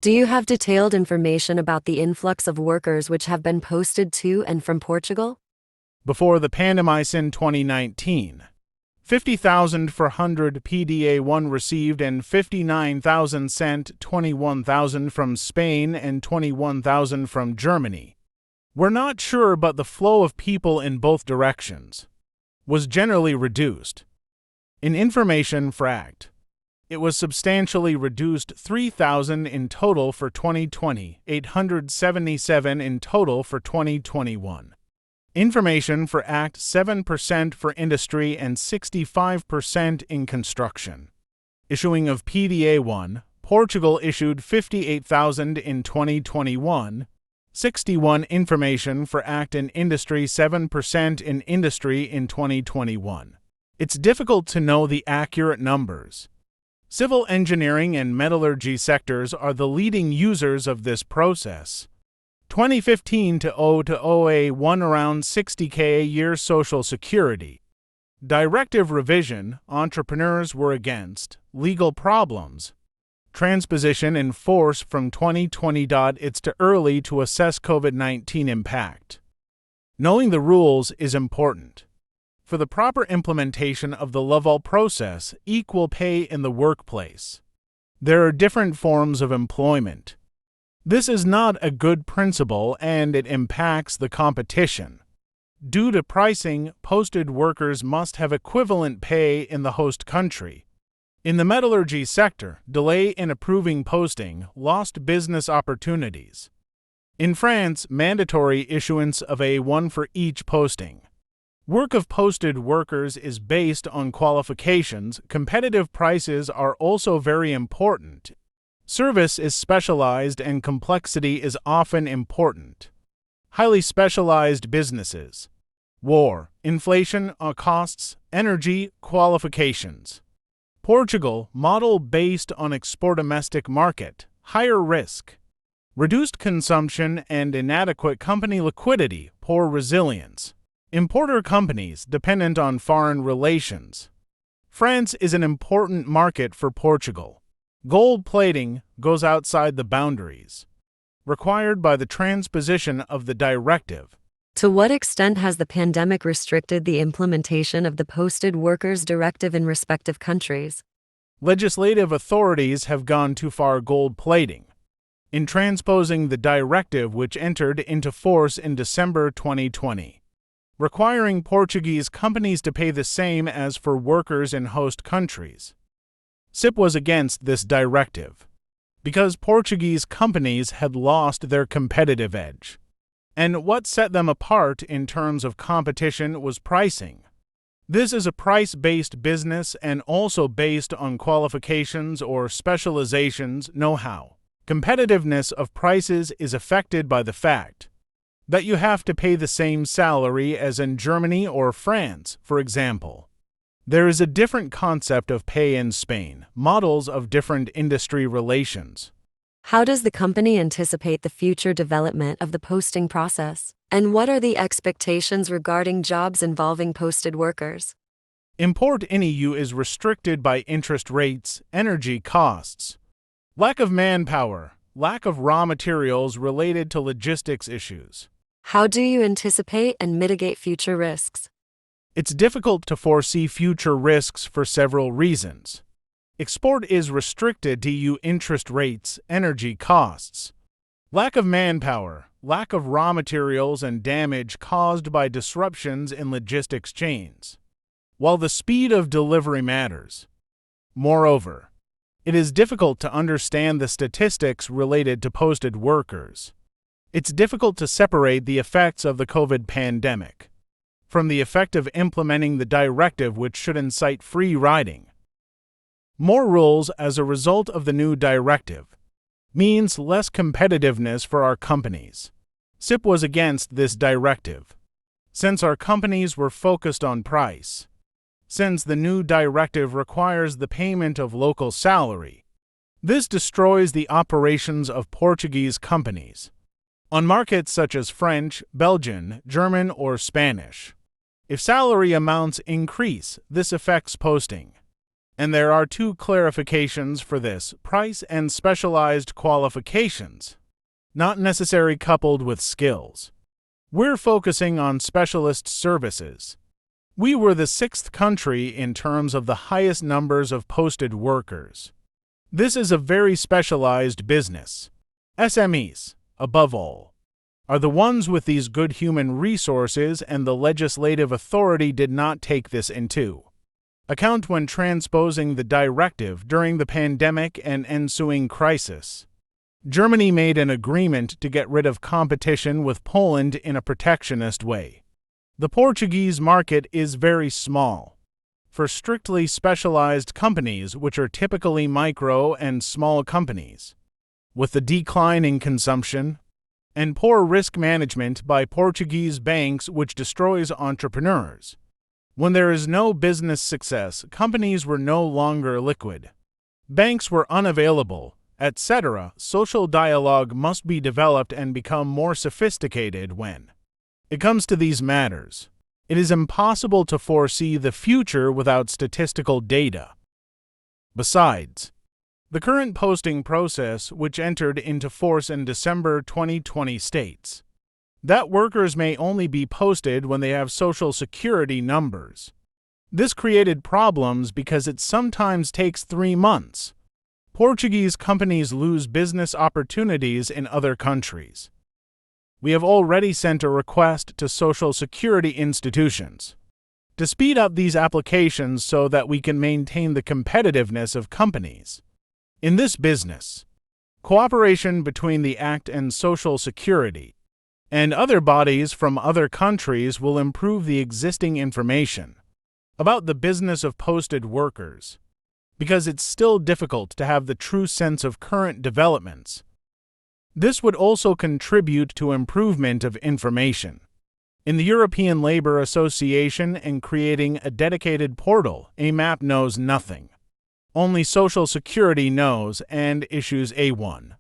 Do you have detailed information about the influx of workers which have been posted to and from Portugal? Before the pandemic in 2019, 50,000 for 100 PDA1 received and 59,000 sent, 21,000 from Spain and 21,000 from Germany. We're not sure, but the flow of people in both directions was generally reduced. In information fract, it was substantially reduced, 3,000 in total for 2020, 877 in total for 2021. Information for Act 7% for industry and 65% in construction. Issuing of PDA1, Portugal issued 58,000 in 2021, 61 information for Act and industry, 7% in industry in 2021. It's difficult to know the accurate numbers. Civil engineering and metallurgy sectors are the leading users of this process. 2015 to 0 around 60K a year Social Security. Directive revision, entrepreneurs were against. Legal problems. Transposition in force from 2020. It's too early to assess COVID-19 impact. Knowing the rules is important. For the proper implementation of the Laval process, equal pay in the workplace. There are different forms of employment. This is not a good principle and it impacts the competition. Due to pricing, posted workers must have equivalent pay in the host country. In the metallurgy sector, delay in approving posting lost business opportunities. In France, mandatory issuance of A1 for each posting. Work of posted workers is based on qualifications. Competitive prices are also very important. Service is specialized and complexity is often important. Highly specialized businesses. War, inflation, costs, energy, qualifications. Portugal, model based on export domestic market, higher risk. Reduced consumption and inadequate company liquidity, poor resilience. Importer companies dependent on foreign relations. France is an important market for Portugal. Gold plating goes outside the boundaries required by the transposition of the directive. To what extent has the pandemic restricted the implementation of the Posted Workers Directive in respective countries? Legislative authorities have gone too far gold plating in transposing the directive, which entered into force in December 2020, requiring Portuguese companies to pay the same as for workers in host countries. CIP was against this directive because Portuguese companies had lost their competitive edge. And what set them apart in terms of competition was pricing. This is a price-based business and also based on qualifications or specializations, know-how. Competitiveness of prices is affected by the fact that you have to pay the same salary as in Germany or France, for example. There is a different concept of pay in Spain, models of different industry relations. How does the company anticipate the future development of the posting process? And what are the expectations regarding jobs involving posted workers? Import in EU is restricted by interest rates, energy costs, lack of manpower, lack of raw materials related to logistics issues. How do you anticipate and mitigate future risks? It's difficult to foresee future risks for several reasons. Export is restricted to EU interest rates, energy costs, lack of manpower, lack of raw materials, and damage caused by disruptions in logistics chains, while the speed of delivery matters. Moreover, it is difficult to understand the statistics related to posted workers. It's difficult to separate the effects of the COVID pandemic from the effect of implementing the directive, which should incite free riding. More rules as a result of the new directive means less competitiveness for our companies. CIP was against this directive, since our companies were focused on price. Since the new directive requires the payment of local salary, this destroys the operations of Portuguese companies on markets such as French, Belgian, German, or Spanish. If salary amounts increase, this affects posting. And there are two clarifications for this: price and specialized qualifications, not necessarily coupled with skills. We're focusing on specialist services. We were the sixth country in terms of the highest numbers of posted workers. This is a very specialized business. SMEs, above all, are the ones with these good human resources, and the legislative authority did not take this into account when transposing the directive during the pandemic and ensuing crisis. Germany made an agreement to get rid of competition with Poland in a protectionist way. The Portuguese market is very small. For strictly specialized companies, which are typically micro and small companies, with the decline in consumption and poor risk management by Portuguese banks, which destroys entrepreneurs. When there is no business success, companies were no longer liquid. Banks were unavailable, etc. Social dialogue must be developed and become more sophisticated when it comes to these matters. It is impossible to foresee the future without statistical data. Besides, the current posting process, which entered into force in December 2020, states that workers may only be posted when they have Social Security numbers. This created problems because it sometimes takes 3 months. Portuguese companies lose business opportunities in other countries. We have already sent a request to Social Security institutions to speed up these applications so that we can maintain the competitiveness of companies. In this business, cooperation between the Act and Social Security and other bodies from other countries will improve the existing information about the business of posted workers, because it's still difficult to have the true sense of current developments. This would also contribute to improvement of information in the European Labour Association and creating a dedicated portal. AMAP knows nothing. Only Social Security knows and issues A1.